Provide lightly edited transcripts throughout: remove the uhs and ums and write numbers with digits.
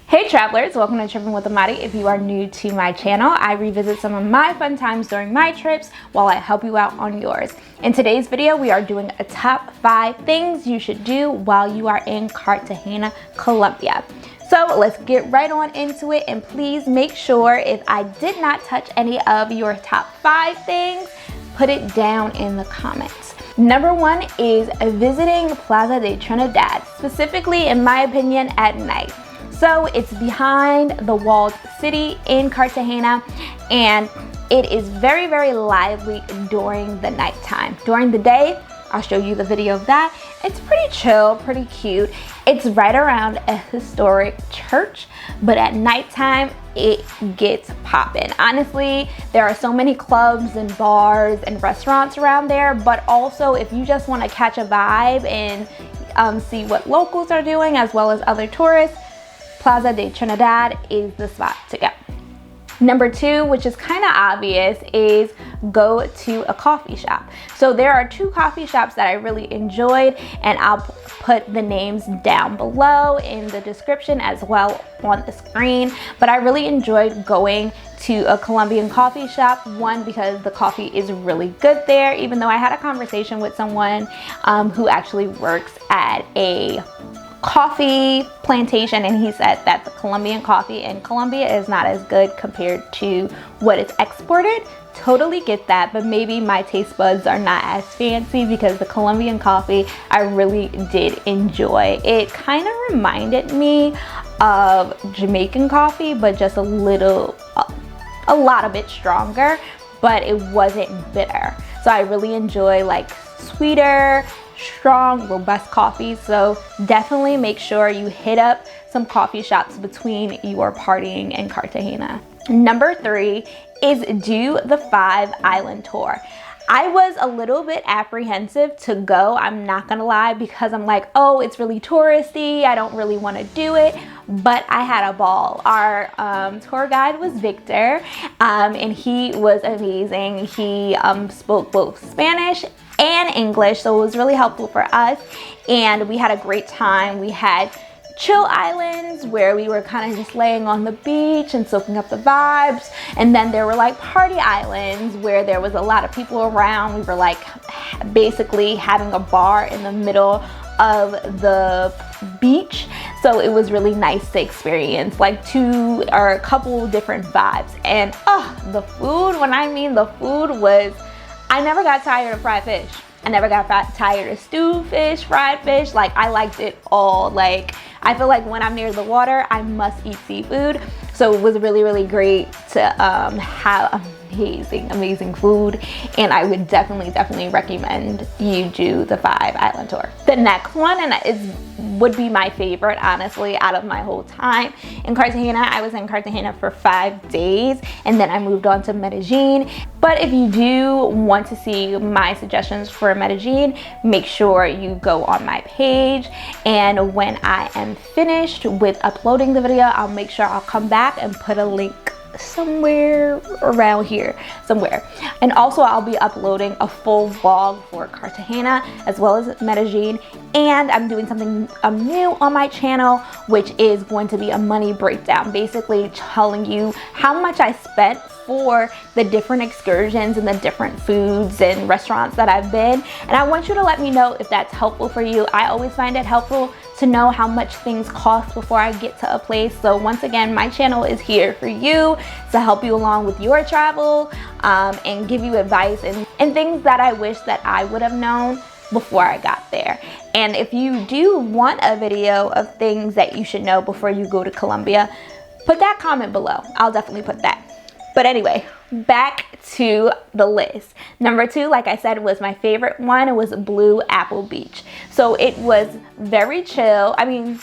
Hey travelers, welcome to Tripping with Amadi. If you are new to my channel, I revisit some of my fun times during my trips while I help you out on yours. In today's video, we are doing a top 5 things you should do while you are in Cartagena, Colombia. So let's get right on into it, and please make sure if I did not touch any of your top 5 things, put it down in the comments. Number 1 is visiting Plaza de Trinidad, specifically in my opinion at night. So it's behind the walled city in Cartagena, and it is very, very lively during the nighttime. During the day, I'll show you the video of that. It's pretty chill, pretty cute. It's right around a historic church, but at nighttime, it gets poppin'. Honestly, there are so many clubs and bars and restaurants around there, but also if you just wanna catch a vibe and see what locals are doing as well as other tourists, Plaza de Trinidad is the spot to go. Number 2, which is kind of obvious, is go to a coffee shop. So there are 2 coffee shops that I really enjoyed, and I'll put the names down below in the description as well on the screen. But I really enjoyed going to a Colombian coffee shop, one, because the coffee is really good there, even though I had a conversation with someone who actually works at a coffee plantation, and he said that the Colombian coffee in Colombia is not as good compared to what is exported. Totally get that, but maybe my taste buds are not as fancy, because the Colombian coffee I really did enjoy. It kind of reminded me of Jamaican coffee, but just a lot of bit stronger, but it wasn't bitter. So I really enjoy like sweeter, strong, robust coffee. So definitely make sure you hit up some coffee shops between your partying in Cartagena. Number 3 is do the 5 island tour. I was a little bit apprehensive to go, I'm not gonna lie, because I'm like, oh, it's really touristy, I don't really want to do it, but I had a ball. Our tour guide was Victor, and he was amazing. He spoke both Spanish and English, so it was really helpful for us, and we had a great time. We had chill islands where we were kind of just laying on the beach and soaking up the vibes, and then there were like party islands where there was a lot of people around. We were like basically having a bar in the middle of the beach, so it was really nice to experience like 2 or a couple different vibes. And the food, when I mean the food was, I never got tired of fried fish. I never got tired of stewed fish, fried fish. Like, I liked it all. Like, I feel like when I'm near the water, I must eat seafood. So it was really, really great to have amazing food, and I would definitely recommend you do the 5 island tour. The next one, and would be my favorite, honestly, out of my whole time in Cartagena. I was in Cartagena for 5 days, and then I moved on to Medellin. But if you do want to see my suggestions for Medellin, make sure you go on my page, and when I am finished with uploading the video, I'll make sure I'll come back and put a link somewhere around here somewhere. And also I'll be uploading a full vlog for Cartagena as well as Medellin, and I'm doing something new on my channel, which is going to be a money breakdown, basically telling you how much I spent for the different excursions and the different foods and restaurants that I've been. And I want you to let me know if that's helpful for you. I always find it helpful to know how much things cost before I get to a place. So once again, my channel is here for you to help you along with your travel, and give you advice and things that I wish that I would have known before I got there. And if you do want a video of things that you should know before you go to Colombia, put that comment below. I'll definitely put that. But anyway, back to the list. Number 2, like I said, was my favorite one. It was Blue Apple Beach. So it was very chill. I mean,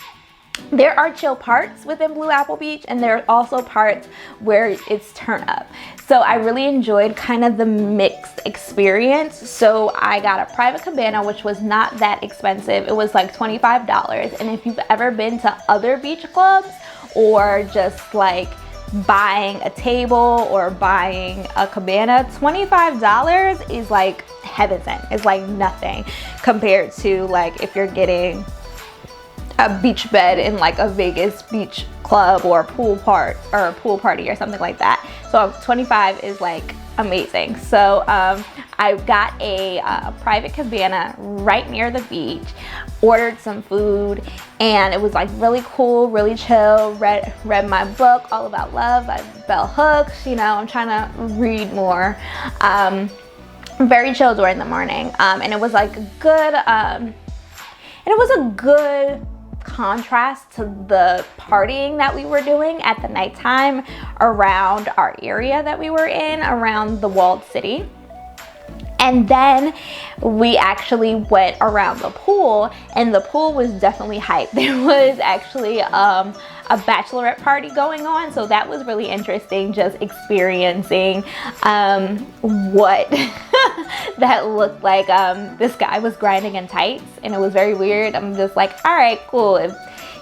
There are chill parts within Blue Apple Beach, and there are also parts where it's turn up. So I really enjoyed kind of the mixed experience. So I got a private cabana, which was not that expensive. It was like $25. And if you've ever been to other beach clubs, or just like buying a table or buying a cabana, $25 is like heaven sent. It's like nothing compared to like if you're getting a beach bed in like a Vegas beach club or a pool party or something like that. So 25 is like amazing. So I got a private cabana right near the beach, ordered some food, and it was like really cool, really chill. Read my book All About Love by Bell Hooks. You know, I'm trying to read more. Very chill during the morning, and it was like good contrast to the partying that we were doing at the nighttime around our area that we were in, around the walled city. And then we actually went around the pool, and the pool was definitely hype. There was actually a bachelorette party going on, so that was really interesting, just experiencing what that looked like. This guy was grinding in tights, and it was very weird. I'm just like, all right, cool.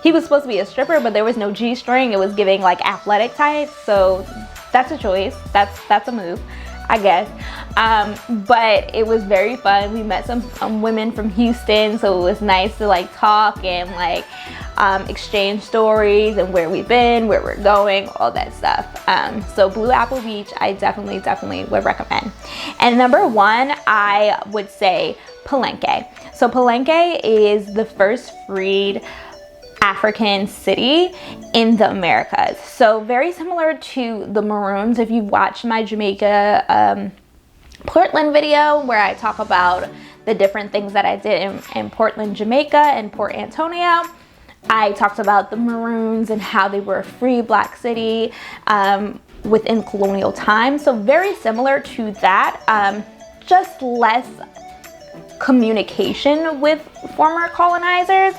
He was supposed to be a stripper, but there was no G-string. It was giving like athletic tights, so that's a choice. That's a move, I guess. But it was very fun. We met some women from Houston, so it was nice to like talk and like exchange stories and where we've been, where we're going, all that stuff. So Blue Apple Beach, I definitely would recommend. And number one, I would say Palenque. So Palenque is the first freed African city in the Americas. So very similar to the Maroons. If you've watched my Jamaica Portland video where I talk about the different things that I did in Portland, Jamaica and Port Antonio, I talked about the Maroons and how they were a free black city within colonial times. So very similar to that, just less communication with former colonizers.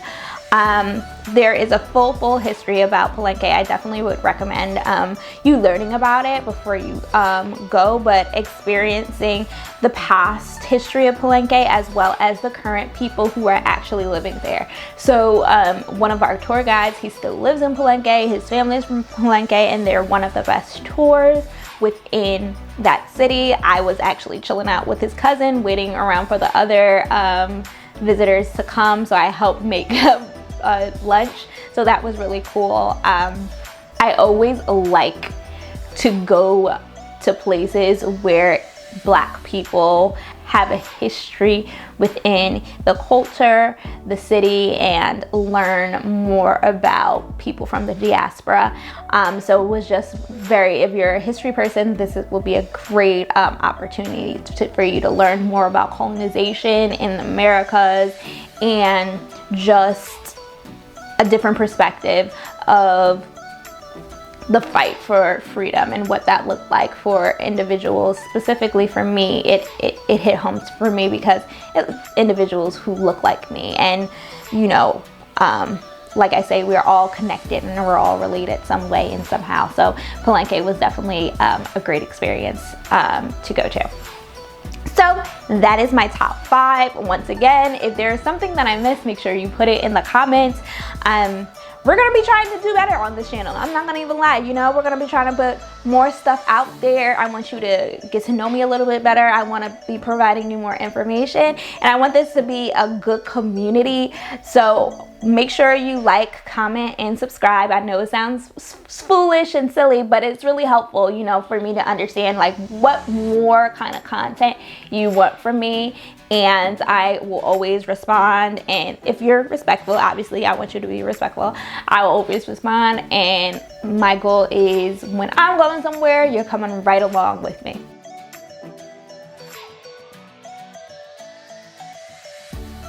There is a full history about Palenque. I definitely would recommend you learning about it before you go, but experiencing the past history of Palenque as well as the current people who are actually living there. So one of our tour guides, he still lives in Palenque. His family is from Palenque, and they're one of the best tours within that city. I was actually chilling out with his cousin, waiting around for the other visitors to come, so I helped make lunch, so that was really cool. I always like to go to places where black people have a history within the culture, the city, and learn more about people from the diaspora. So it was just if you're a history person, will be a great opportunity for you to learn more about colonization in the Americas and just a different perspective of the fight for freedom and what that looked like for individuals. Specifically for me, it hit home for me because individuals who look like me, and you know, like I say, we're all connected and we're all related some way and somehow. So Palenque was definitely a great experience to go to. So that is my top 5. Once again, if there's something that I missed, make sure you put it in the comments. We're gonna be trying to do better on this channel. I'm not gonna even lie, you know, we're gonna be trying to put more stuff out there. I want you to get to know me a little bit better. I want to be providing you more information, and I want this to be a good community. So make sure you like, comment, and subscribe. I know it sounds foolish and silly, but it's really helpful, you know, for me to understand like what more kind of content you want from me, and I will always respond. And if you're respectful, obviously I want you to be respectful, I will always respond. And my goal is when I'm going somewhere, you're coming right along with me.